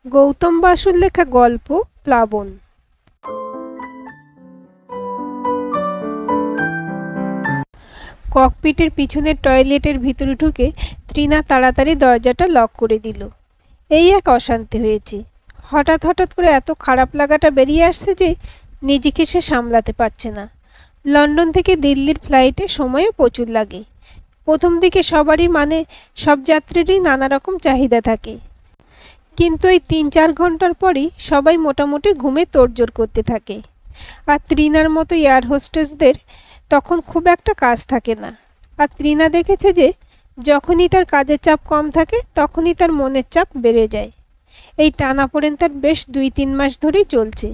গৌতম বাসুর লেখা গল্প প্লাবন। ককপিটের পিছনের টয়লেটের ভিতরে ঢুকে তৃণা তাড়াতাড়ি দরজাটা লক করে দিল। এই এক অশান্তি হয়েছে। হঠাৎ হঠাৎ করে এত খারাপ লাগাটা বেরিয়ে আসছে যে নিজেকে সে সামলাতে পারছে না। লন্ডন থেকে দিল্লির ফ্লাইটে সময়ও প্রচুর লাগে। প্রথম দিকে সবারই সব যাত্রীরই নানা রকম চাহিদা থাকে, কিন্তু এই ৩-৪ ঘন্টার পরই সবাই মোটামুটি ঘুমে তোড়জোড় করতে থাকে। আর তৃণার মতো এয়ার হোস্টেসদের তখন খুব একটা কাজ থাকে না। আর তৃণা দেখেছে যে যখনই তার কাজের চাপ কম থাকে তখনই তার মনের চাপ বেড়ে যায়। এই টানাপোড়েন তার বেশ ২-৩ মাস ধরেই চলছে,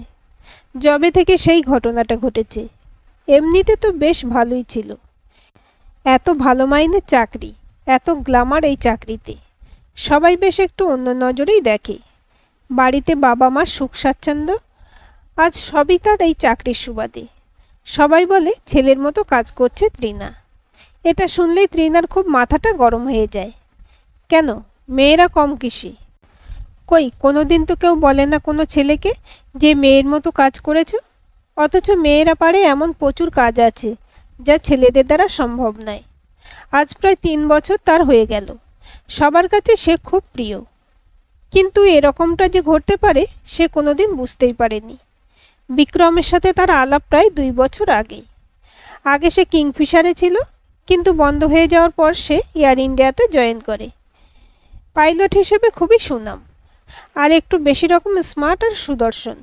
যবে থেকে সেই ঘটনাটা ঘটেছে। এমনিতে তো বেশ ভালোই ছিল, এত ভালো মাইনের চাকরি, এত গ্ল্যামার এই চাকরিতে, সবাই বেশ একটু অন্য নজরেই দেখে। বাড়িতে বাবা মার সুখ স্বাচ্ছন্দ্য, আজ সবই তার এই চাকরির সুবাদে। সবাই বলে ছেলের মতো কাজ করছে তৃণা। এটা শুনলেই তৃণার খুব মাথাটা গরম হয়ে যায়। কেন, মেয়েরা কম কিসে? কই কোনোদিন তো কেউ বলে না কোনো ছেলেকে যে মেয়ের মতো কাজ করেছ। অথচ মেয়েরা পারে এমন প্রচুর কাজ আছে যা ছেলেদের দ্বারা সম্ভব নয়। আজ প্রায় ৩ বছর তার হয়ে গেল। সবার কাছে সে খুব প্রিয়, কিন্তু এরকমটা যে ঘটতে পারে সে কোনোদিন বুঝতেই পারেনি। বিক্রমের সাথে তার আলাপ প্রায় ২ বছর আগে। আগে সে কিংফিশারে ছিল, কিন্তু বন্ধ হয়ে যাওয়ার পর সে এয়ার ইন্ডিয়াতে জয়েন করে। পাইলট হিসেবে খুবই সুনাম, আর একটু বেশি রকম স্মার্ট আর সুদর্শন।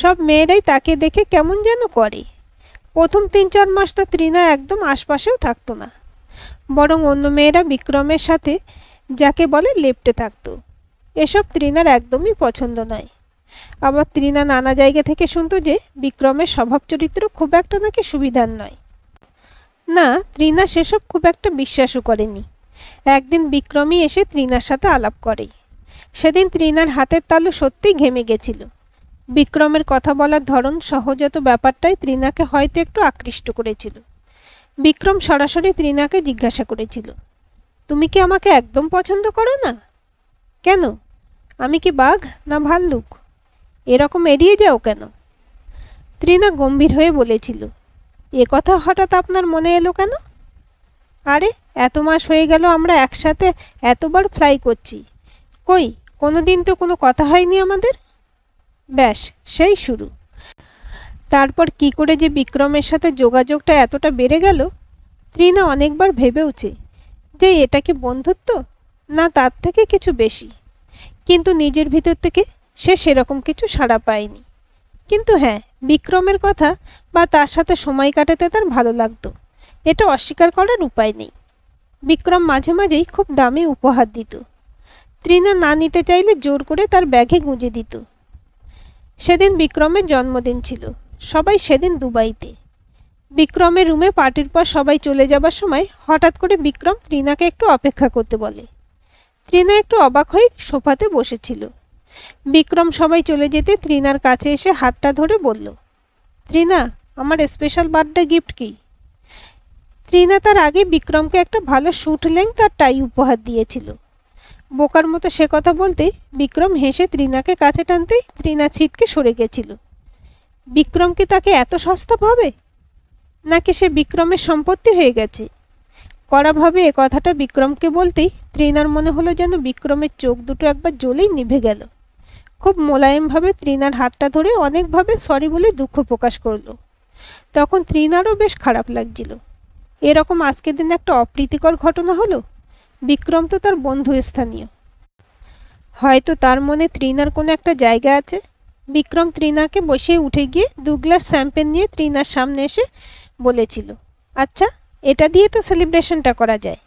সব মেয়েরাই তাকে দেখে কেমন যেন করে। প্রথম ৩-৪ মাস তো তৃণা একদম আশপাশেও থাকতো না, বরং অন্য মেয়েরা বিক্রমের সাথে যাকে বলে লেপ্টে থাকতো। এসব তৃণার একদমই পছন্দ নয়। আবার তৃণা নানা জায়গা থেকে শুনতো যে বিক্রমের স্বভাব চরিত্র খুব একটা নাকি সুবিধার নয়। না, তৃণা সেসব খুব একটা বিশ্বাসও করেনি। একদিন বিক্রমই এসে তৃণার সাথে আলাপ করে। সেদিন তৃণার হাতের তালু সত্যিই ঘেমে গেছিল। বিক্রমের কথা বলার ধরন, সহজাত ব্যাপারটাই তৃণাকে হয়তো একটু আকৃষ্ট করেছিল। বিক্রম সরাসরি তৃণাকে জিজ্ঞাসা করেছিল, তুমি কি আমাকে একদম পছন্দ করো না? কেন, আমি কি বাঘ না ভাল্লুক? এরকম এড়িয়ে যাও কেন? তৃণা গম্ভীর হয়ে বলেছিল, এ কথা হঠাৎ আপনার মনে এলো কেন? আরে, এত মাস হয়ে গেল আমরা একসাথে এতবার ফ্লাই করছি, কই কোনোদিন তো কোনো কথা হয়নি আমাদের। ব্যাস, সেই শুরু। তারপর কি করে যে বিক্রমের সাথে যোগাযোগটা এতটা বেড়ে গেল, তৃণা অনেকবার ভেবেওছে যে এটা কি বন্ধুত্ব, না তার থেকে কিছু বেশি। কিন্তু নিজের ভিতর থেকে সে সেরকম কিছু সাড়া পায়নি। কিন্তু হ্যাঁ, বিক্রমের কথা বা তার সাথে সময় কাটাতে তার ভালো লাগতো, এটা অস্বীকার করার উপায় নেই। বিক্রম মাঝে মাঝেই খুব দামি উপহার দিত। তৃণা না নিতে চাইলে জোর করে তার ব্যাগে গুঁজে দিত। সেদিন বিক্রমের জন্মদিন ছিল। সবাই সেদিন দুবাইতে। বিক্রমের রুমে পার্টির পর সবাই চলে যাবার সময় হঠাৎ করে বিক্রম তৃণাকে একটু অপেক্ষা করতে বলে। তৃণা একটু অবাক হয়ে সোফাতে বসেছিল। বিক্রম সবাই চলে যেতে তৃণার কাছে এসে হাতটা ধরে বলল, তৃণা, আমার স্পেশাল বার্থডে গিফট কি? তৃণা তার আগে বিক্রমকে একটা ভালো স্যুট লেংথ আর টাই উপহার দিয়েছিল। বোকার মতো সে কথা বলতে বিক্রম হেসে তৃণাকে কাছে টানতেই তৃণা ছিটকে সরে গেছিল। বিক্রম কি তাকে এত সস্তা ভাবে, নাকি সে বিক্রমের সম্পত্তি হয়ে গেছে? কড়াভাবে এ কথাটা বিক্রমকে বলতেই তৃণার মনে হলো যেন বিক্রমের চোখ দুটো একবার জ্বলেই নিভে গেল। খুব মোলায়েমভাবে তৃণার হাতটা ধরে অনেকভাবে সরি বলে দুঃখ প্রকাশ করল। তখন তৃণারও বেশ খারাপ লাগছিল। এরকম আজকের দিন একটা অপ্রীতিকর ঘটনা হলো। বিক্রম তো তার বন্ধু স্থানীয়, হয়তো তার মনে তৃণার কোনো একটা জায়গা আছে। বিক্রম তৃণাকে বসিয়ে উঠে গিয়ে ২ গ্লাস শ্যাম্পেন নিয়ে তৃণার সামনে এসে বলেছিল, আচ্ছা, এটা দিয়ে তো সেলিব্রেশনটা করা যায়।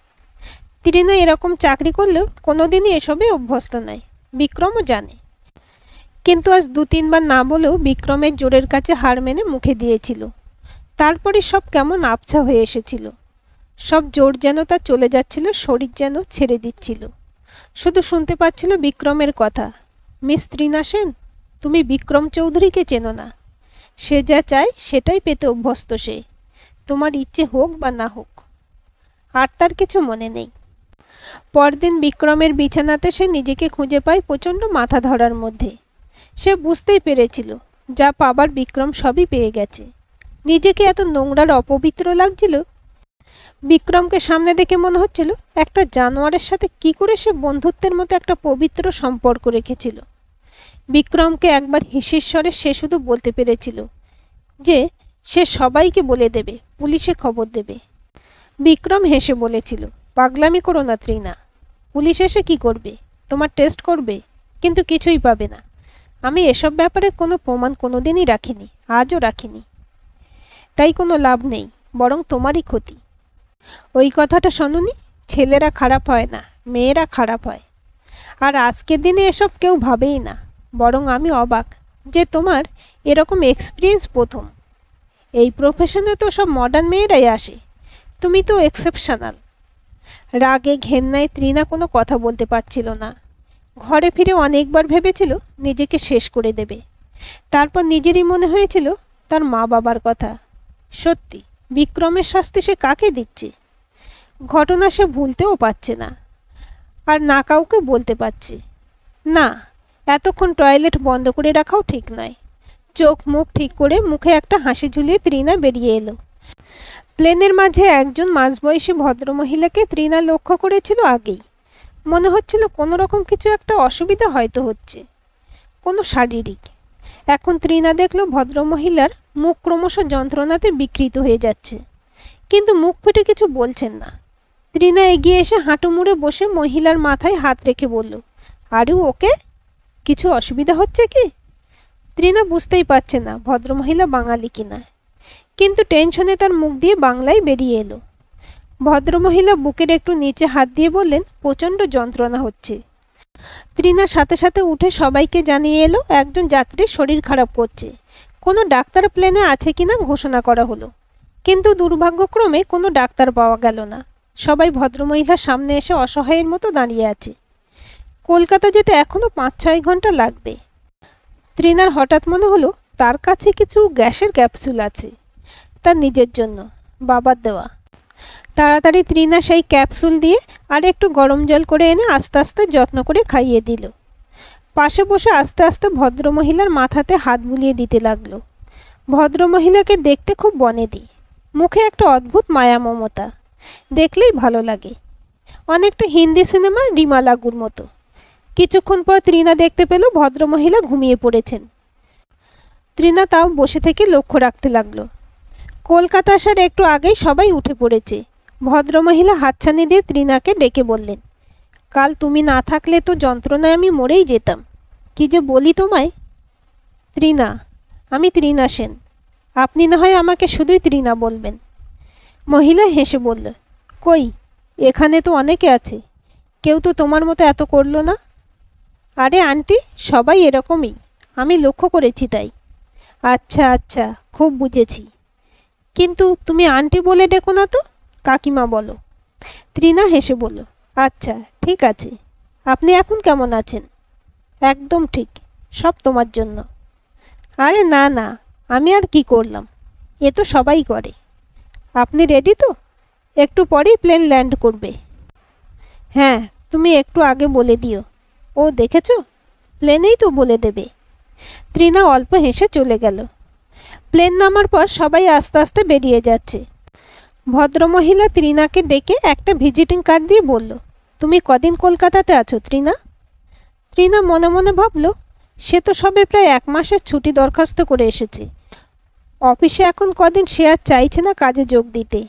তৃণা এরকম চাকরি করলেও কোনোদিনই এসবে অভ্যস্ত নয়, বিক্রমও জানে। কিন্তু আজ ২-৩ বার না বলেও বিক্রমের জোরের কাছে হার মেনে মুখে দিয়েছিল। তারপরে সব কেমন আবছা হয়ে এসেছিল। সব জোর যেন তার চলে যাচ্ছিল, শরীর যেন ছেড়ে দিচ্ছিল। শুধু শুনতে পাচ্ছিল বিক্রমের কথা, মিস তৃণা সেন, তুমি বিক্রম চৌধুরীকে চেনো না। সে যা চায় সেটাই পেতে অভ্যস্ত সে, তোমার ইচ্ছে হোক বা না হোক। আর তার কিছু মনে নেই। পরদিন বিক্রমের বিছানাতে সে নিজেকে খুঁজে পায় প্রচণ্ড মাথা ধরার মধ্যে। সে বুঝতেই পেরেছিল যা পাবার বিক্রম সবই পেয়ে গেছে। নিজেকে এত নোংরার অপবিত্র লাগছিল। বিক্রমকে সামনে দেখে মনে হচ্ছিল একটা জানোয়ারের সাথে কি করে সে বন্ধুত্বের মতো একটা পবিত্র সম্পর্ক রেখেছিল। বিক্রমকে একবার হিসের স্বরে সে শুধু বলতে পেরেছিল যে সে সবাইকে বলে দেবে, পুলিশে খবর দেবে। বিক্রম হেসে বলেছিল, পাগলামি করো না ত্রিনা, পুলিশ এসে কি করবে? তোমার টেস্ট করবে, কিন্তু কিছুই পাবে না। আমি এসব ব্যাপারে কোনো প্রমাণ কোনোদিনই রাখিনি, আজও রাখিনি। তাই কোনো লাভ নেই, বরং তোমারই ক্ষতি। ওই কথাটা শোনোনি? ছেলেরা খারাপ হয় না, মেয়েরা খারাপ হয়। আর আজকের দিনে এসব কেউ ভাবেই না। বরং আমি অবাক যে তোমার এরকম এক্সপিরিয়েন্স প্রথম। এই প্রফেশনে তো সব মডার্ন মেয়েরাই আসে, তুমি তো এক্সেপশনাল। রাগে ঘেন্নায় ত্রিনা কোনো কথা বলতে পারছিল না। ঘরে ফিরে অনেকবার ভেবেছিল নিজেকে শেষ করে দেবে। তারপর নিজেরই মনে হয়েছিল তার মা বাবার কথা। সত্যি, বিক্রমের শাস্তি সে কাকে দিচ্ছে? ঘটনা সে ভুলতেও পারছে না, আর না কাউকে বলতে পারছে না। এতক্ষণ টয়লেট বন্ধ করে রাখাও ঠিক নয়। চোখ মুখ ঠিক করে মুখে একটা হাসি ঝুলিয়ে ত্রিনা বেরিয়ে এলো। প্লেনের মাঝে একজন মাঝবয়সী ভদ্রমহিলাকে ত্রিনা লক্ষ্য করেছিল আগেই। মনে হচ্ছিল কোনো রকম কিছু একটা অসুবিধা হয়তো হচ্ছে, কোনো শারীরিক। এখন ত্রিনা দেখল ভদ্রমহিলার মুখ ক্রমশ যন্ত্রণাতে বিকৃত হয়ে যাচ্ছে, কিন্তু মুখ ফুটে কিছু বলছেন না। ত্রিনা এগিয়ে এসে হাঁটু মুড়ে বসে মহিলার মাথায় হাত রেখে বলল, আরে ওকে, কিছু অসুবিধা হচ্ছে কি? ত্রিনা বুঝতেই পারছে না ভদ্রমহিলা বাঙালি কিনা, কিন্তু টেনশনে তার মুখ দিয়ে বাংলায় বেরিয়ে এলো। ভদ্রমহিলা বুকের একটু নিচে হাত দিয়ে বললেন, প্রচণ্ড যন্ত্রণা হচ্ছে। ত্রিনা সাথে সাথে উঠে সবাইকে জানিয়ে এলো একজন যাত্রীর শরীর খারাপ করছে। কোনো ডাক্তার প্লেনে আছে কিনা ঘোষণা করা হলো, কিন্তু দুর্ভাগ্যক্রমে কোনো ডাক্তার পাওয়া গেল না। সবাই ভদ্রমহিলার সামনে এসে অসহায়ের মতো দাঁড়িয়ে আছে। কলকাতা যেতে এখনও 5-6 ঘন্টা লাগবে। ত্রিনার হঠাৎ মনে হলো তার কাছে কিছু গ্যাসের ক্যাপসুল আছে, তার নিজের জন্য, বাবার দেওয়া। তাড়াতাড়ি ত্রিনা সেই ক্যাপসুল দিয়ে আর একটু গরম জল করে এনে আস্তে আস্তে যত্ন করে খাইয়ে দিল। পাশে বসে আস্তে আস্তে ভদ্রমহিলার মাথাতে হাত বুলিয়ে দিতে লাগলো। ভদ্রমহিলাকে দেখতে খুব বনেদি, মুখে একটা অদ্ভুত মায়া মমতা, দেখলেই ভালো লাগে। অনেকটা হিন্দি সিনেমার রিমা লাগুর মতো। কিছুক্ষণ পর ত্রিনা দেখতে পেল ভদ্রমহিলা ঘুমিয়ে পড়েছেন। ত্রিনা তাও বসে থেকে লক্ষ্য রাখতে লাগলো। কলকাতা আসার একটু আগেই সবাই উঠে পড়েছে। ভদ্রমহিলা হাতছানি দিয়ে ত্রিনাকে ডেকে বললেন, কাল তুমি না থাকলে তো যন্ত্রণায় আমি মরেই যেতাম। কি যে বলি তোমায়। ত্রিনা, আমি ত্রিনা সেন, আপনি না হয় আমাকে শুধুই ত্রিনা বলবেন। মহিলা হেসে বলল, কই, এখানে তো অনেকে আছে, কেউ তো তোমার মতো এত করলো না। আরে আন্টি, সবাই এরকমই, আমি লক্ষ্য করেছি তাই। আচ্ছা আচ্ছা, খুব বুঝেছি, কিন্তু তুমি আন্টি বলে ডেকো না তো, কাকিমা বলো। ত্রিনা হেসে বলল, আচ্ছা ঠিক আছে। আপনি এখন কেমন আছেন? একদম ঠিক, সব তোমার জন্য। আরে না না, আমি আর কি করলাম, এ তো সবাই করে। আপনি রেডি তো? একটু পরেই প্লেন ল্যান্ড করবে। হ্যাঁ, তুমি একটু আগে বলে দিও। ও দেখেছো, প্লেনেই তো বলে দেবে। ত্রিনা অল্প হেসে চলে গেল। প্লেন নামার পর সবাই আস্তে আস্তে বেরিয়ে যাচ্ছে। ভদ্রমহিলা ত্রিনাকে ডেকে একটা ভিজিটিং কার্ড দিয়ে বলল, তুমি কদিন কলকাতাতে আছো ত্রিনা? ত্রিনা মনে মনে ভাবল, সে তো সবে প্রায় 1 মাসের ছুটি দরখাস্ত করে এসেছে। অফিসে এখন কদিন সে আর চাইছে না কাজে যোগ দিতে,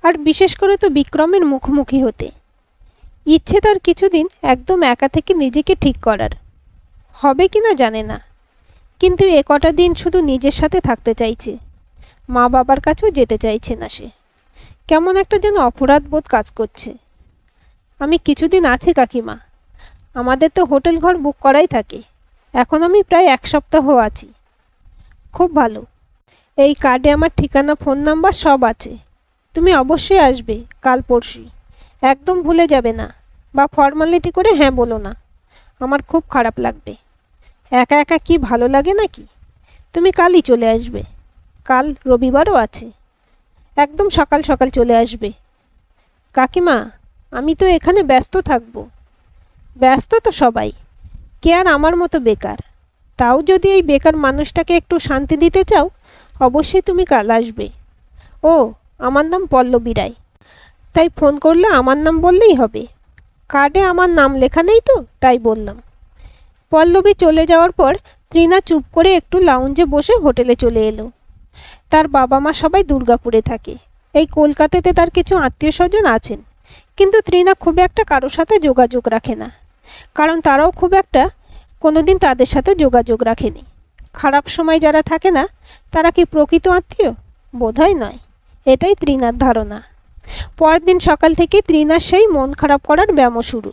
আর বিশেষ করে তো বিক্রমের মুখোমুখি হতে। ইচ্ছে তার কিছুদিন একদম একা থেকে নিজেকে ঠিক করার। হবে কিনা জানে না, কিন্তু এ কটা দিন শুধু নিজের সাথে থাকতে চাইছে। মা বাবার কাছেও যেতে চাইছে না সে। কেমন একটা যেন অপরাধ বোধ কাজ করছে। আমি কিছুদিন আছি কাকিমা, আমাদের তো হোটেল ঘর বুক করাই থাকে। এখন আমি প্রায় 1 সপ্তাহ আছি। খুব ভালো, এই কার্ডে আমার ঠিকানা, ফোন নাম্বার সব আছে। তুমি অবশ্যই আসবে কাল পরশুই, একদম ভুলে যাবে না। বা ফর্মালিটি করে হ্যাঁ বলো না, আমার খুব খারাপ লাগবে। একা একা কি ভালো লাগে নাকি? তুমি কালই চলে আসবে, কাল রবিবারও আছে। একদম সকাল সকাল চলে আসবে। কাকিমা, আমি তো এখানে ব্যস্ত থাকব। ব্যস্ত তো সবাই, কে আর আমার মতো বেকার? তাও যদি এই বেকার মানুষটাকে একটু শান্তি দিতে চাও, অবশ্যই তুমি কাল আসবে। ও, আমার নাম পল্লবী রায়। তাই ফোন করলে আমার নাম বললেই হবে। কার্ডে আমার নাম লেখা নেই তো, তাই বললাম। পল্লবী চলে যাওয়ার পর তৃণা চুপ করে একটু লাউঞ্জে বসে হোটেলে চলে এলো। তার বাবা মা সবাই দুর্গাপুরে থাকে। এই কলকাতাতে তার কিছু আত্মীয় স্বজন আছেন, কিন্তু তৃণা খুব একটা কারোর সাথে যোগাযোগ রাখে না, কারণ তারাও খুব একটা কোনোদিন তাদের সাথে যোগাযোগ রাখেনি। খারাপ সময় যারা থাকে না, তারা কি প্রকৃত আত্মীয়? বোধহয় নয়, এটাই তৃণার ধারণা। পরের দিন সকাল থেকে তৃণার সেই মন খারাপ করার ব্যামো শুরু।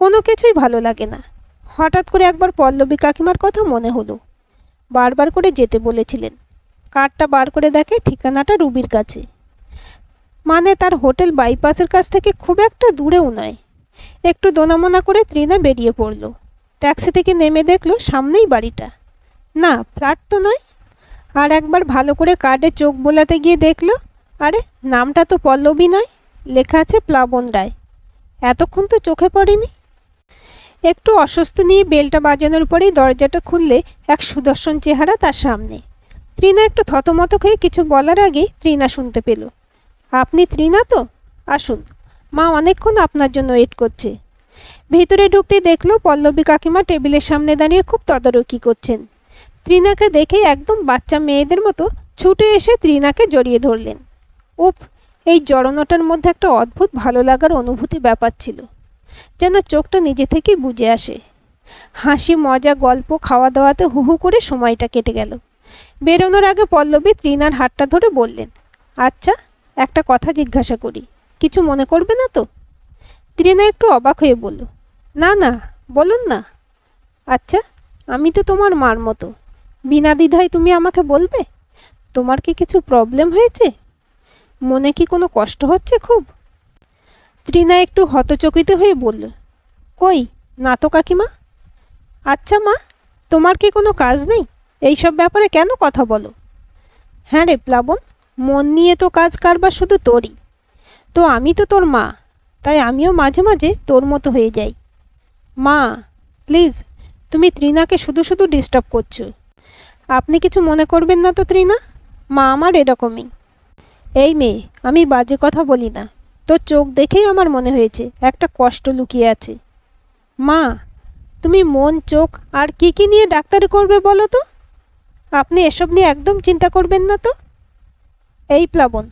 কোনো কিছুই ভালো লাগে না। হঠাৎ করে একবার পল্লবী কাকিমার কথা মনে হলো। বারবার করে যেতে বলেছিলেন। কার্ডটা বার করে দেখে ঠিকানাটা রুবির কাছে। মানে তার হোটেল বাইপাসের কাছ থেকে খুব একটা দূরেও নয়। একটু দোনামোনা করে তৃণা বেরিয়ে পড়ল। ট্যাক্সি থেকে নেমে দেখলো সামনেই বাড়িটা। না, ফ্ল্যাট তো নয়। আর একবার ভালো করে কার্ডে চোখ বোলাতে গিয়ে দেখলো, আরে নামটা তো পল্লবী নয়, লেখা আছে প্লাবন রায়। এতক্ষণ তো চোখে পড়েনি। একটু অস্বস্তি নিয়ে বেলটা বাজানোর পরেই দরজাটা খুললে এক সুদর্শন চেহারা তার সামনে। তৃণা একটু থতমত হয়ে কিছু বলার আগেই তৃণা শুনতে পেল, আপনি তৃণা তো? আসুন, মা অনেকক্ষণ আপনার জন্য ওয়েট করছে। ভিতরে ঢুকতে দেখলো পল্লবী কাকিমা টেবিলের সামনে দাঁড়িয়ে খুব তদারকি করছেন। তৃণাকে দেখে একদম বাচ্চা মেয়েদের মতো ছুটে এসে তৃণাকে জড়িয়ে ধরলেন। উফ, এই জড়ানোটার মধ্যে একটা অদ্ভুত ভালো লাগার অনুভূতি ব্যাপার ছিল, যেন চোখটা নিজে থেকেই বুঝে আসে। হাসি মজা গল্প খাওয়া দাওয়াতে হু হু করে সময়টা কেটে গেল। বেরোনোর আগে পল্লবী তৃণার হাতটা ধরে বললেন, আচ্ছা, একটা কথা জিজ্ঞাসা করি, কিছু মনে করবে না তো? তৃণা একটু অবাক হয়ে বলল, না না, বলুন না। আচ্ছা, আমি তো তোমার মার মতো, বিনা দ্বিধায় তুমি আমাকে বলবে? তোমার কি কিছু প্রবলেম হয়েছে? মনে কি কোনো কষ্ট হচ্ছে খুব? তৃণা একটু হতচকিত হয়ে বলল, কই না তো কাকিমা। আচ্ছা মা, তোমার কি কোনো কাজ নেই? এইসব ব্যাপারে কেন কথা বলো? হ্যাঁ রে প্লাবন, মন নিয়ে তো কাজ কারবার শুধু তোরই। তো আমি তো তোর মা, তাই আমিও মাঝে মাঝে তোর মতো হয়ে যাই। মা প্লিজ, তুমি তৃণাকে শুধু শুধু ডিস্টার্ব করছো। আপনি কিছু মনে করবেন না তো তৃণা? মা আমার এরকমই। এই মেয়ে, আমি বাজে কথা বলি না। তোর চোখ দেখেই আমার মনে হয়েছে একটা কষ্ট লুকিয়ে আছে। মা, তুমি মন চোখ আর কি কি নিয়ে ডাক্তারি করবে বলো তো? আপনি এসব নিয়ে একদম চিন্তা করবেন না তো। এই প্লাবন,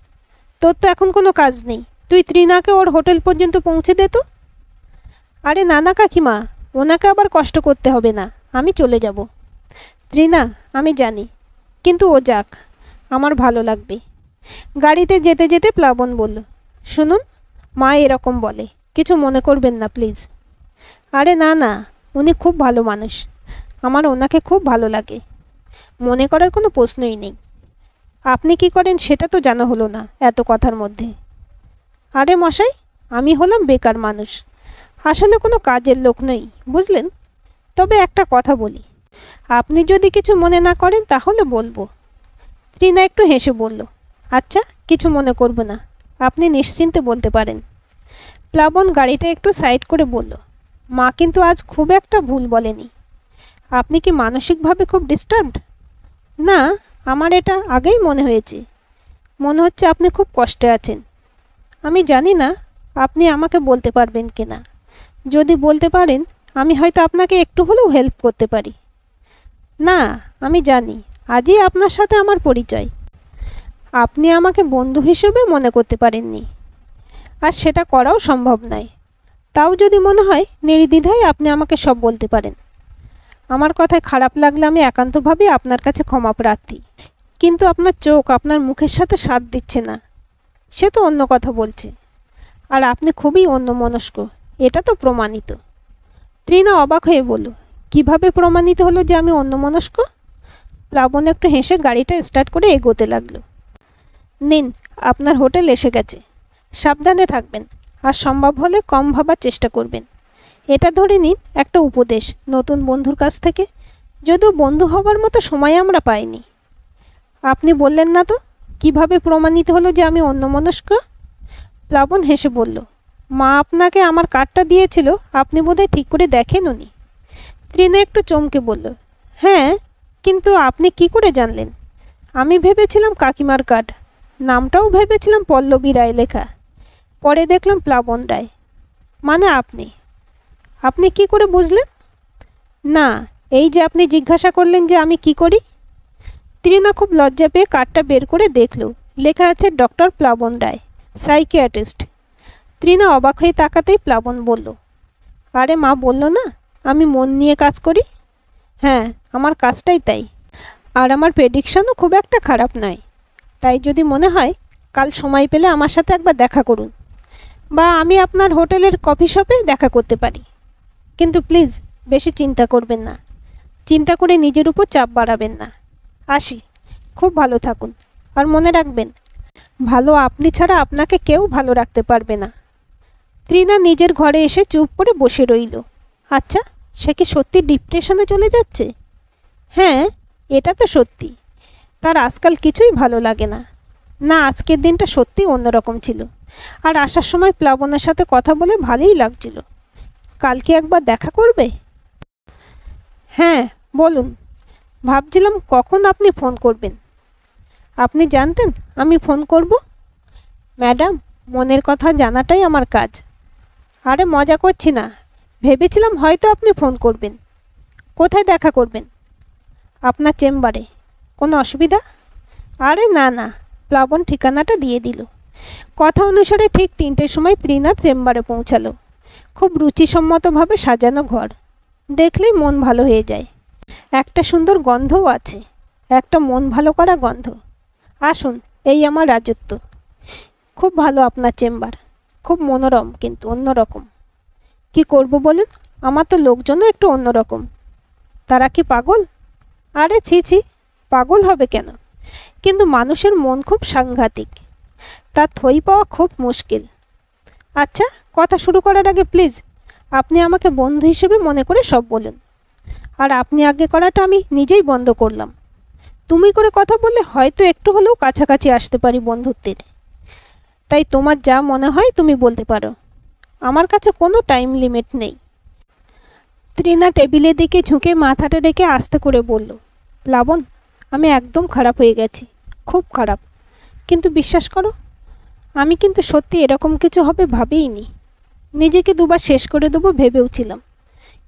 তোর তো এখন কোনো কাজ নেই, তুই তৃণাকে ওর হোটেল পর্যন্ত পৌঁছে দে তো। আরে না না কাকিমা, ওনাকে আবার কষ্ট করতে হবে না, আমি চলে যাব। তৃণা, আমি জানি, কিন্তু ও যাক, আমার ভালো লাগবে। গাড়িতে যেতে যেতে প্লাবন বলল, শুনুন, মা এরকম বলে, কিছু মনে করবেন না প্লিজ। আরে না না, উনি খুব ভালো মানুষ, আমার ওনাকে খুব ভালো লাগে, মনে করার কোনো প্রশ্নই নেই। আপনি কি করেন সেটা তো জানা হলো না এত কথার মধ্যে। আরে মশাই, আমি হলাম বেকার মানুষ, আসলে কোনো কাজের লোক নই, বুঝলেন? তবে একটা কথা বলি, আপনি যদি কিছু মনে না করেন তাহলে বলবো। তৃণা একটু হেসে বলল, আচ্ছা, কিছু মনে করব না, আপনি নিশ্চিন্তে বলতে পারেন। প্লাবন গাড়িটা একটু সাইড করে বলল, মা কিন্তু আজ খুব একটা ভুল বলেনি। আপনি কি মানসিকভাবে খুব ডিস্টার্বড? না, আমার এটা আগেই মনে হয়েছে। মনে হচ্ছে আপনি খুব কষ্টে আছেন। আমি জানি না আপনি আমাকে বলতে পারবেন কি না। যদি বলতে পারেন, আমি হয়তো আপনাকে একটু হলেও হেল্প করতে পারি। না, আমি জানি আজই আপনার সাথে আমার পরিচয়। আপনি আমাকে বন্ধু হিসেবে মনে করতে পারেননি, আর সেটা করাও সম্ভব নয়। তাও যদি মনে হয়, নির্দ্বিধায় আপনি আমাকে সব বলতে পারেন। আমার কথায় খারাপ লাগলে আমি একান্তভাবে আপনার কাছে ক্ষমা প্রার্থী। কিন্তু আপনার চোখ আপনার মুখের সাথে সাথ দিচ্ছে না, সে তো অন্য কথা বলছে। আর আপনি খুবই অন্যমনস্ক, এটা তো প্রমাণিত। তৃণা অবাক হয়ে বলল, কিভাবে প্রমাণিত হলো যে আমি অন্যমনস্ক? প্লাবন একটু হেসে গাড়িটা স্টার্ট করে এগোতে লাগলো। নিন, আপনার হোটেল এসে গেছে। সাবধানে থাকবেন, আর সম্ভব হলে কম ভাবার চেষ্টা করবেন। এটা ধরে নিন একটা উপদেশ নতুন বন্ধুর কাছ থেকে, যদিও বন্ধু হবার মতো সময় আমরা পাইনি। আপনি বললেন না তো কিভাবে প্রমাণিত হলো যে আমি অন্যমনস্ক? প্লাবন হেসে বলল, মা আপনাকে আমার কার্ডটা দিয়েছিল, আপনি বোধহয় ঠিক করে দেখেননি। তৃণা একটু চমকে বলল, হ্যাঁ, কিন্তু আপনি কি করে জানলেন? আমি ভেবেছিলাম কাকিমার কার্ড, নামটাও ভেবেছিলাম পল্লবী রায় লেখা, পরে দেখলাম প্লাবন রায়। মানে আপনি আপনি কি করে বুঝলেন? না, এই যে আপনি জিজ্ঞাসা করলেন যে আমি কি করি। তৃণা খুব লজ্জা পেয়ে কার্ডটা বের করে দেখল, লেখা আছে ডক্টর প্লাবন রায়, সাইকিয়াট্রিস্ট। তৃণা অবাক হয়ে তাকাতেই প্লাবন বলল, আরে মা বলল না আমি মন নিয়ে কাজ করি। হ্যাঁ, আমার কাজটাই তাই। আর আমার প্রেডিকশনও খুব একটা খারাপ নয়। তাই যদি মনে হয় কাল সময় পেলে আমার সাথে একবার দেখা করুন, বা আমি আপনার হোটেলের কফি শপে দেখা করতে পারি। কিন্তু প্লিজ বেশি চিন্তা করবেন না, চিন্তা করে নিজের উপর চাপ বাড়াবেন না। আসি, খুব ভালো থাকুন। আর মনে রাখবেন, ভালো আপনি ছাড়া আপনাকে কেউ ভালো রাখতে পারবে না। তৃণা নিজের ঘরে এসে চুপ করে বসে রইল। আচ্ছা, সে কি সত্যি ডিপ্রেশনে চলে যাচ্ছে? হ্যাঁ, এটা তো সত্যি। তার আজকাল কিছুই ভালো লাগে না। না, আজকের দিনটা সত্যি অন্যরকম ছিল। আর আসার সময় প্লাবনের সাথে কথা বলে ভালোই লাগছিল। কালকে একবার দেখা করবে? হ্যাঁ, বলুন। ভাবছিলাম কখন আপনি ফোন করবেন। আপনি জানতেন আমি ফোন করব? ম্যাডাম, মনের কথা জানাটাই আমার কাজ। আরে মজা করছি না, ভেবেছিলাম হয়তো আপনি ফোন করবেন। কোথায় দেখা করবেন? আপনার চেম্বারে। কোনো অসুবিধা? আরে না না, প্লাবন ঠিকানাটা দিয়ে দিল। কথা অনুসারে ঠিক 3টের সময় তৃণা চেম্বারে পৌঁছালো। খুব রুচিসম্মতভাবে সাজানো ঘর, দেখলেই মন ভালো হয়ে যায়। একটা সুন্দর গন্ধও আছে, একটা মন ভালো করা গন্ধ। আসুন, এই আমার রাজত্ব। খুব ভালো আপনার চেম্বার, খুব মনোরম, কিন্তু অন্যরকম। কি করব বলুন, আমার তো লোকজনও একটু অন্যরকম। তারা কি পাগল? আরে ছি ছি, পাগল হবে কেন? কিন্তু মানুষের মন খুব সাংঘাতিক, তার থই পাওয়া খুব মুশকিল। আচ্ছা, কথা শুরু করার আগে প্লিজ আপনি আমাকে বন্ধু হিসেবে মনে করে সব বলুন। আর আপনি আগে করাটা আমি নিজেই বন্ধ করলাম। তুমি করে কথা বললে হয়তো একটু হলেও কাছাকাছি আসতে পারি বন্ধুত্বের। তাই তোমার যা মনে হয় তুমি বলতে পারো, আমার কাছে কোনো টাইম লিমিট নেই। তৃণা টেবিলের দিকে ঝুঁকে মাথাটা রেখে আস্তে করে বলল, প্লাবন, আমি একদম খারাপ হয়ে গেছি, খুব খারাপ। কিন্তু বিশ্বাস করো, আমি কিন্তু সত্যি এরকম কিছু হবে ভাবিইনি। নিজেকে দুবার শেষ করে দেবো ভেবেওছিলাম,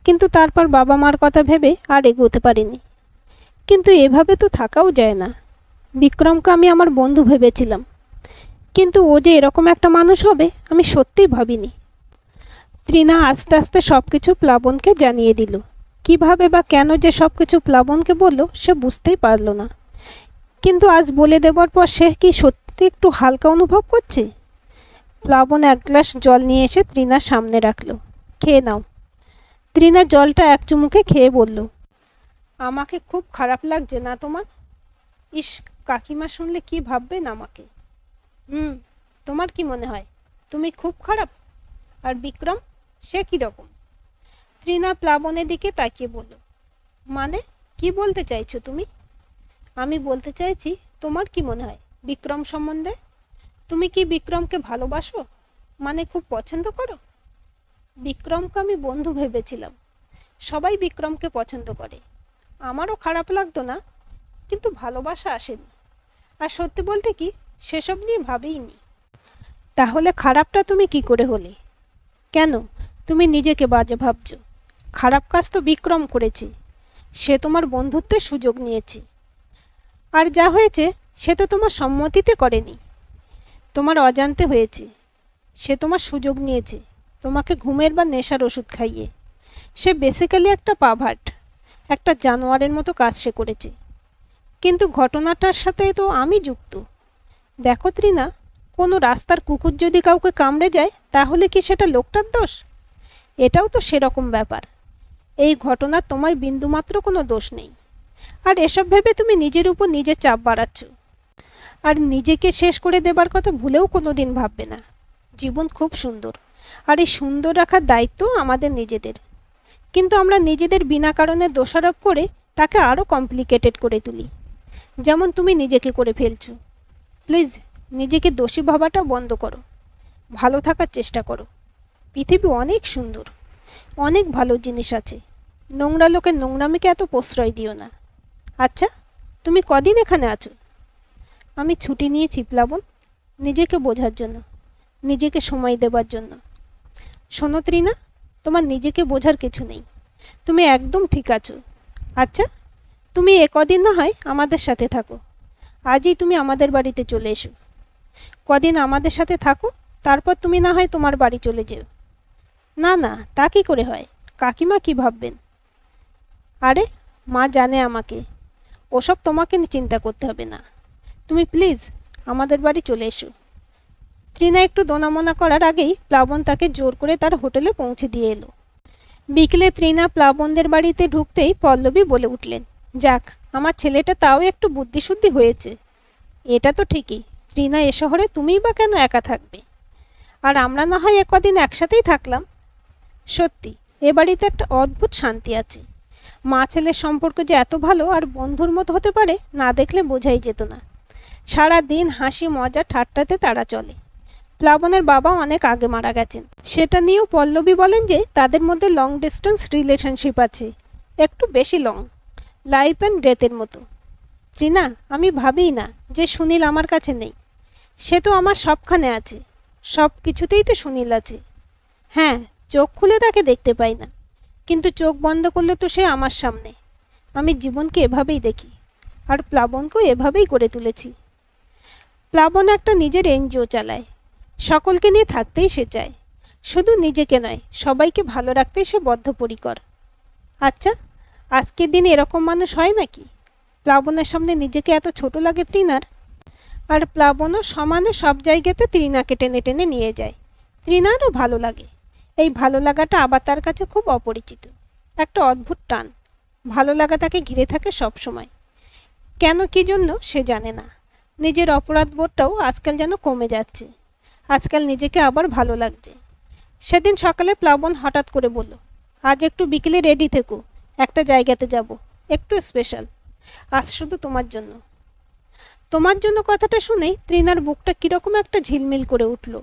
কিন্তু তারপর বাবা মার কথা ভেবে আর এগোতে পারিনি। কিন্তু এভাবে তো থাকাও যায় না। বিক্রমকে আমি আমার বন্ধু ভেবেছিলাম, কিন্তু ও যে এরকম একটা মানুষ হবে আমি সত্যিই ভাবিনি। তৃণা আস্তে আস্তে সব কিছু প্লাবনকে জানিয়ে দিল। কিভাবে বা কেন যে সব কিছু প্লাবনকে বলল সে বুঝতেই পারল না। কিন্তু আজ বলে দেবার পর সে কি সত্যি একটু হালকা অনুভব করছে? প্লাবন এক গ্লাস জল নিয়ে এসে তৃণার সামনে রাখল। খেয়ে নাও। তৃণা জলটা এক চুমুকে খেয়ে বলল, আমাকে খুব খারাপ লাগছে না তোমার? ইস, কাকিমা শুনলে কি ভাববেন আমাকে? তোমার কি মনে হয় তুমি খুব খারাপ? আর বিক্রম, সে কীরকম? তৃণা প্লাবনের দিকে তাকিয়ে বলল, মানে কি বলতে চাইছো তুমি? আমি বলতে চাইছি তোমার কি মনে হয় বিক্রম সম্বন্ধে? তুমি কি বিক্রমকে ভালোবাসো, মানে খুব পছন্দ করো? বিক্রমকে আমি বন্ধু ভেবেছিলাম, সবাই বিক্রমকে পছন্দ করে। আমারও খারাপ লাগতো না, কিন্তু ভালোবাসা আসেনি। আর সত্যি বলতে কি, সেসব নিয়ে ভাবিইনি। তাহলে খারাপটা তুমি কি করে হলে? কেন তুমি নিজেকে বাজে ভাবছো? খারাপ কাজ তো বিক্রম করেছে, সে তোমার বন্ধুত্বের সুযোগ নিয়েছে। আর যা হয়েছে সে তো তোমার সম্মতিতে করেনি, তোমার অজান্তে হয়েছে। সে তোমার সুযোগ নিয়েছে, তোমাকে ঘুমের বা নেশার ওষুধ খাইয়ে। সে বেসিক্যালি একটা পাভার্ট, একটা জানোয়ারের মতো কাজ সে করেছে। কিন্তু ঘটনাটার সাথে তো আমি যুক্ত। দেখো তৃণা, কোনো রাস্তার কুকুর যদি কাউকে কামড়ে যায় তাহলে কি সেটা লোকটার দোষ? এটাও তো সেরকম ব্যাপার। এই ঘটনার তোমার বিন্দুমাত্র কোনো দোষ নেই। আর এসব ভেবে তুমি নিজের উপর নিজের চাপ বাড়াচ্ছ। আর নিজেকে শেষ করে দেবার কথা ভুলেও কোনো দিন ভাববে না। জীবন খুব সুন্দর, আর এই সুন্দর রাখার দায়িত্ব আমাদের নিজেদের। কিন্তু আমরা নিজেদের বিনা কারণে দোষারোপ করে তাকে আরও কমপ্লিকেটেড করে তুলি, যেমন তুমি নিজেকে করে ফেলছো। প্লিজ নিজেকে দোষী ভাবাটা বন্ধ করো, ভালো থাকার চেষ্টা করো। পৃথিবী অনেক সুন্দর, অনেক ভালো জিনিস আছে। নোংরা লোকের নোংরামিকে এত প্রশ্রয় দিও না। আচ্ছা, তুমি কদিন এখানে আছো? আমি ছুটি নিয়েছি প্লাবন, নিজেকে বোঝার জন্য, নিজেকে সময় দেবার জন্য। শোনো ত্রিনা, তোমার নিজেকে বোঝার কিছু নেই, তুমি একদম ঠিক আছো। আচ্ছা, তুমি কদিন না হয় আমাদের সাথে থাকো। আজই তুমি আমাদের বাড়িতে চলে এসো। কদিন আমাদের সাথে থাকো, তারপর তুমি না হয় তোমার বাড়ি চলে যেও। না না, তা কী করে হয়? কাকিমা কি ভাববেন? আরে, মা জানে আমাকে, ওসব তোমাকে চিন্তা করতে হবে না। তুমি প্লিজ আমাদের বাড়ি চলে এসো। ত্রিনা একটু দোনামোনা করার আগেই প্লাবন তাকে জোর করে তার হোটেলে পৌঁছে দিয়ে এলো। বিকেলে ত্রিনা প্লাবনদের বাড়িতে ঢুকতেই পল্লবী বলে উঠলেন, যাক, আমার ছেলেটা তাও একটু বুদ্ধিশুদ্ধি হয়েছে। এটা তো ঠিকই, ত্রিনা এ শহরে তুমিই বা কেন একা থাকবে? আর আমরা না হয় কদিন একসাথেই থাকলাম। সত্যি, এ বাড়িতে একটা অদ্ভুত শান্তি আছে। মা ছেলের সম্পর্ক যে এত ভালো আর বন্ধুর মতো হতে পারে, না দেখলে বোঝাই যেত না। সারা দিন হাসি মজা ঠাট্টাতে তারা চলে। প্লাবনের বাবা অনেক আগে মারা গেছেন, সেটা নিয়েও পল্লবী বলেন যে তাদের মধ্যে লং ডিস্টেন্স রিলেশনশিপ আছে, একটু বেশি লং, লাইফ অ্যান্ড ডেথের মতো। ত্রিনা, আমি ভাবিই না যে সুনীল আমার কাছে নেই। সে তো আমার সবখানে আছে, সব কিছুতেই তো সুনীল আছে। হ্যাঁ, চোখ খুলে তাকে দেখতে পাই না, কিন্তু চোখ বন্ধ করলে তো সে আমার সামনে। আমি জীবনকে এভাবেই দেখি, আর প্লাবনকেও এভাবেই করে তুলেছি। প্লাবন একটা নিজের এনজিও চালায়, সকলকে নিয়ে থাকতেই সে চায়, শুধু নিজেকে নয়, সবাইকে ভালো রাখতেই সে বদ্ধপরিকর। আচ্ছা, আজকের দিনে এরকম মানুষ হয় নাকি? প্লাবনের সামনে নিজেকে এত ছোট লাগে ত্রিনার। আর প্লাবনও সমানে সব জায়গাতে ত্রিনাকে টেনে টেনে নিয়ে যায়। ত্রিনারও ভালো লাগে। এই ভালো লাগাটা আবার তার কাছে খুব অপরিচিত, একটা অদ্ভুত টান। ভালো লাগা তাকে ঘিরে থাকে সব সময়। কেন, কী জন্য সে জানে না। নিজের অপরাধ বোধটাও আজকাল যেন কমে যাচ্ছে। আজকাল নিজেকে আবার ভালো লাগছে। সেদিন সকালে প্লাবন হঠাৎ করে বলল, আজ একটু বিকেলে রেডি থেকো, একটা জায়গাতে যাব, একটু স্পেশাল, আজ শুধু তোমার জন্য। তোমার জন্য কথাটা শুনেই ত্রিনার বুকটা কীরকম একটা ঝিলমিল করে উঠল।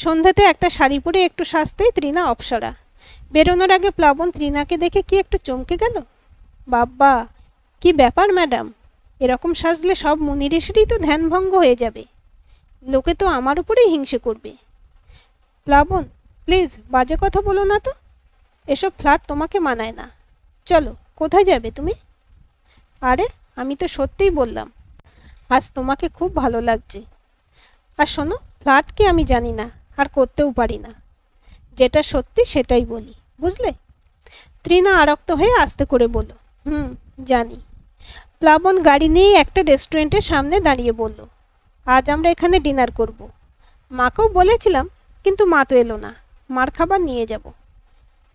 সন্ধ্যাতে একটা শাড়ি পরে একটু সাজতেই ত্রিনা অপসরা। বেরোনোর আগে প্লাবন ত্রিনাকে দেখে কি একটু চমকে গেল। বাব্বা, কি ব্যাপার ম্যাডাম, এরকম সাজলে সব মুনিরেশেরই তো ধ্যানভঙ্গ হয়ে যাবে। লোকে তো আমার উপরেই হিংসে করবে। প্লাবন, প্লিজ বাজে কথা বলো না তো, এসব ফ্ল্যাট তোমাকে মানায় না। চলো, কোথায় যাবে তুমি? আরে, আমি তো সত্যিই বললাম, আজ তোমাকে খুব ভালো লাগছে। আর শোনো, ফ্ল্যাটকে আমি জানি না, আর করতেও পারি না। যেটা সত্যি সেটাই বলি, বুঝলে? ত্রিনা আরক্ত হয়ে আস্তে করে বলল, জানি। প্লাবন গাড়ি নিয়ে একটা রেস্টুরেন্টের সামনে দাঁড়িয়ে বলল, আজ আমরা এখানে ডিনার করব। মাকেও বলেছিলাম, কিন্তু মা তো এলো না। মার খাবার নিয়ে যাব।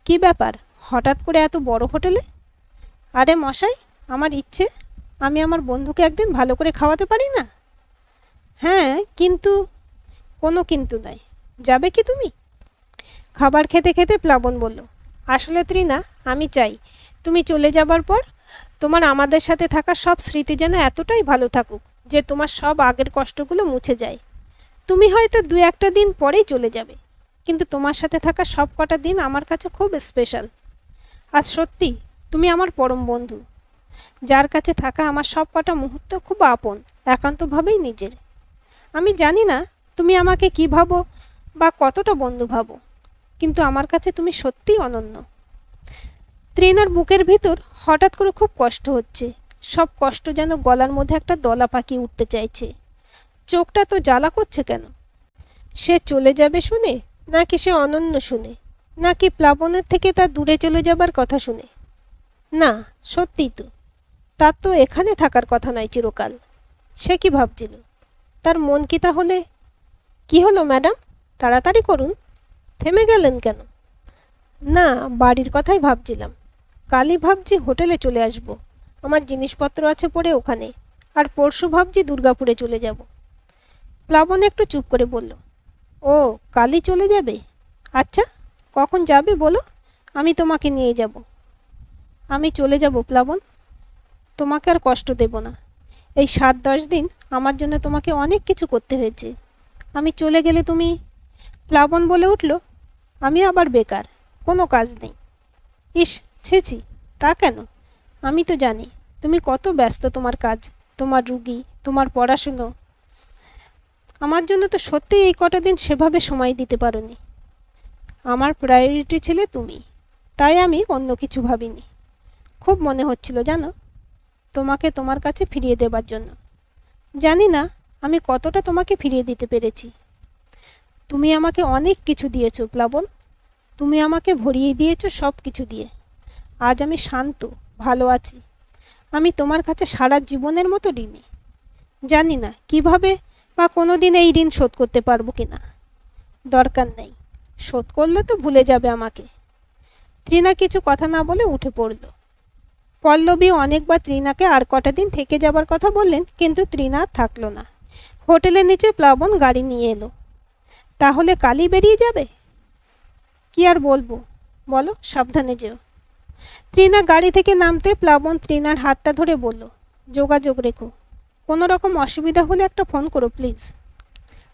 কি ব্যাপার, হঠাৎ করে এত বড় হোটেলে? আরে মশাই, আমার ইচ্ছে, আমি আমার বন্ধুকে একদিন ভালো করে খাওয়াতে পারি না? হ্যাঁ, কিন্তু। কোনো কিন্তু নয়, যাবে কি তুমি? খাবার খেতে খেতে প্লাবন বলল, আসলে ত্রিনা, আমি চাই তুমি চলে যাবার পর তোমার আমাদের সাথে থাকা সব স্মৃতি যেন এতটাই ভালো থাকুক যে তোমার সব আগের কষ্টগুলো মুছে যায়। তুমি হয়তো 2-1 দিন পরেই চলে যাবে, কিন্তু তোমার সাথে থাকা সব কটা দিন আমার কাছে খুব স্পেশাল। আজ সত্যি তুমি আমার পরম বন্ধু, যার কাছে থাকা আমার সব কটা মুহূর্ত খুব আপন, একান্তভাবেই নিজের। আমি জানি না তুমি আমাকে কী ভাবো বা কতটা বন্ধু ভাবো, কিন্তু আমার কাছে তুমি সত্যিই অনন্য। ত্রিনার বুকের ভিতর হঠাৎ করে খুব কষ্ট হচ্ছে। সব কষ্ট যেন গলার মধ্যে একটা দলা পাকিয়ে উঠতে চাইছে। চোখটা তো জ্বালা করছে কেন? সে চলে যাবে শুনে, নাকি সে অনন্য শুনে, নাকি প্লাবনের থেকে তার দূরে চলে যাবার কথা শুনে? না, সত্যিই তো, তার তো এখানে থাকার কথা নয় চিরকাল। সে কি ভাবছিল? তার মন কি তাহলে? কি হলো ম্যাডাম, তাড়াতাড়ি করুন, থেমে গেলেন কেন? না, বাড়ির কথাই ভাবছিলাম। কালই ভাবছি হোটেলে চলে আসব, আমার জিনিসপত্র আছে পড়ে ওখানে। আর পরশু ভাবছি দুর্গাপুরে চলে যাব। প্লাবন একটু চুপ করে বলল, ও, কালই চলে যাবে? আচ্ছা, কখন যাবে বলো, আমি তোমাকে নিয়ে যাব। আমি চলে যাব প্লাবন, তোমাকে আর কষ্ট দেব না। এই 7-10 দিন আমার জন্য তোমাকে অনেক কিছু করতে হয়েছে। আমি চলে গেলে তুমি। প্লাবন বলে উঠল, আমি আবার বেকার, কোনো কাজ নেই। ইস, ছি ছি, তা কেন? আমি তো জানি তুমি কত ব্যস্ত, তোমার কাজ, তোমার রুগী, তোমার পড়াশুনো। আমার জন্য তো সত্যিই এই কটা দিন সেভাবে সময় দিতে পারোনি। আমার প্রায়োরিটি ছিলে তুমি, তাই আমি অন্য কিছু ভাবিনি। খুব মনে হচ্ছিল জানো, তোমাকে তোমার কাছে ফিরিয়ে দেবার জন্য। জানি না আমি কতটা তোমাকে ফিরিয়ে দিতে পেরেছি। তুমি আমাকে অনেক কিছু দিয়েছো প্লাবন, তুমি আমাকে ভরিয়ে দিয়েছো সব কিছু দিয়ে। আজ আমি শান্ত, ভালো আছি। আমি তোমার কাছে সারা জীবনের মতো ঋণী। জানি না কিভাবে বা কোনো দিন এই ঋণ শোধ করতে পারবো কিনা। দরকার নেই, শোধ করলে তো ভুলে যাবে আমাকে। তৃণা কিছু কথা না বলে উঠে পড়ল। পল্লবী অনেকবার তৃণাকে আর কটা দিন থেকে যাবার কথা বললেন, কিন্তু তৃণা আর থাকলো না। হোটেলের নিচে প্লাবন গাড়ি নিয়ে এলো। তাহলে কালই বেরিয়ে যাবে? কি আর বলবো, বলো, সাবধানে যেও। তৃণা গাড়ি থেকে নামতে প্লাবন তৃণার হাতটা ধরে বলল, যোগাযোগ রেখো, কোনো রকম অসুবিধা হলে একটা ফোন করো প্লিজ।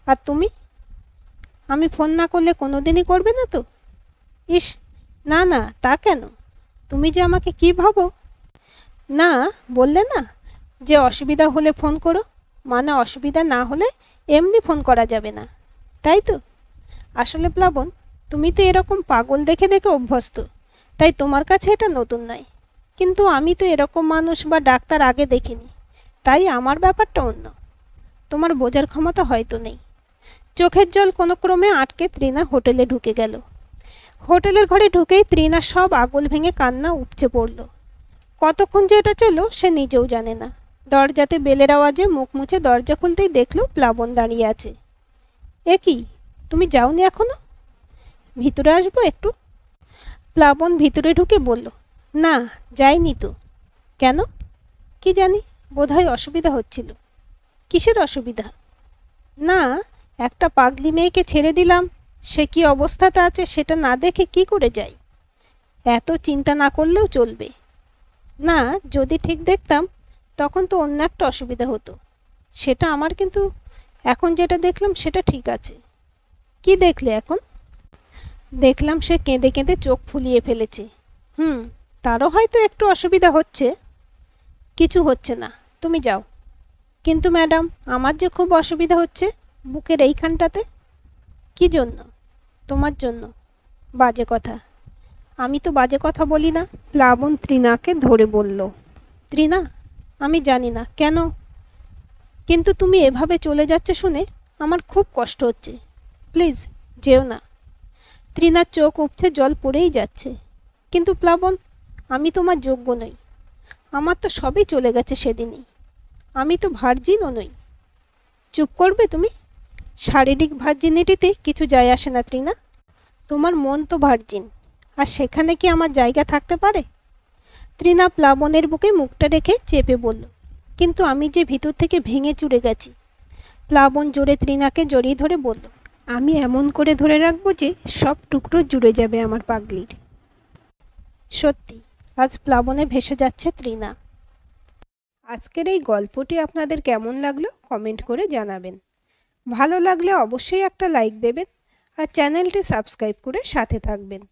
আর তুমি? আমি ফোন না করলে কোনো দিনই করবে না তো? ইস, না না, তা কেন? তুমি যে আমাকে কি ভাবো। না, বললে না যে অসুবিধা হলে ফোন করো, মানে অসুবিধা না হলে এমনি ফোন করা যাবে না, তাই তো? আসলে প্লাবন, তুমি তো এরকম পাগল দেখে দেখে অভ্যস্ত, তাই তোমার কাছে এটা নতুন নয়। কিন্তু আমি তো এরকম মানুষ বা ডাক্তার আগে দেখিনি, তাই আমার ব্যাপারটা অন্য। তোমার বোঝার ক্ষমতা হয়তো নেই। চোখের জল কোনো ক্রমে আটকে তৃণা হোটেলে ঢুকে গেল। হোটেলের ঘরে ঢুকেই তৃণা সব আগল ভেঙে কান্না উপচে পড়ল। কতক্ষণ যে এটা চলল সে নিজেও জানে না। দরজাতে বেলের আওয়াজে মুখ মুছে দরজা খুলতেই দেখল প্লাবন দাঁড়িয়ে আছে। এ কি, তুমি যাওনি এখনো? ভিতরে আসবো একটু? প্লাবন ভিতরে ঢুকে বলল, না, যাইনি তো। কেন? কি জানি, বোধহয় অসুবিধা হচ্ছিল। কিসের অসুবিধা? না, একটা পাগলি মেয়েকে ছেড়ে দিলাম, সে কি অবস্থাতে আছে সেটা না দেখে কি করে যাই? এত চিন্তা না করলেও চলবে। না, যদি ঠিক দেখতাম তখন তো অন্য একটা অসুবিধা হতো, সেটা আমার, কিন্তু এখন যেটা দেখলাম সেটা ঠিক আছে। কি দেখলে এখন? দেখলাম সে কেঁদে কেঁদে চোখ ফুলিয়ে ফেলেছে। তারও হয়তো একটু অসুবিধা হচ্ছে। কিছু হচ্ছে না, তুমি যাও। কিন্তু ম্যাডাম, আমার যে খুব অসুবিধা হচ্ছে বুকের এইখানটাতে। কি জন্য? তোমার জন্য। বাজে কথা। আমি তো বাজে কথা বলি না। প্লাবন তৃণাকে ধরে বলল, তৃণা, আমি জানি না কেন, কিন্তু তুমি এভাবে চলে যাচ্ছে শুনে আমার খুব কষ্ট হচ্ছে। প্লিজ যেও না। তৃণার চোখ উপচে জল পড়েই যাচ্ছে। কিন্তু প্লাবন, আমি তোমার যোগ্য নই। আমার তো সবই চলে গেছে সেদিনই। আমি তো ভার্জিনও নই। চুপ করবে তুমি? শারীরিক ভার্জিনিটিতে কিছু যায় আসে না তৃণা। তোমার মন তো ভার্জিন, আর সেখানে কি আমার জায়গা থাকতে পারে? তৃণা প্লাবনের বুকে মুখটা রেখে চেপে বলল, কিন্তু আমি যে ভিতর থেকে ভেঙে চুরে গেছি। প্লাবন জোরে তৃণাকে জড়িয়ে ধরে বলল, আমি এমন করে ধরে রাখবো যে সব টুকরো জুড়ে যাবে আমার পাগলির। সত্যি আজ প্লাবনে ভেসে যাচ্ছে তৃণা। আজকের এই গল্পটি আপনাদের কেমন লাগলো কমেন্ট করে জানাবেন। ভালো লাগলে অবশ্যই একটা লাইক দেবেন আর চ্যানেলটি সাবস্ক্রাইব করে সাথে থাকবেন।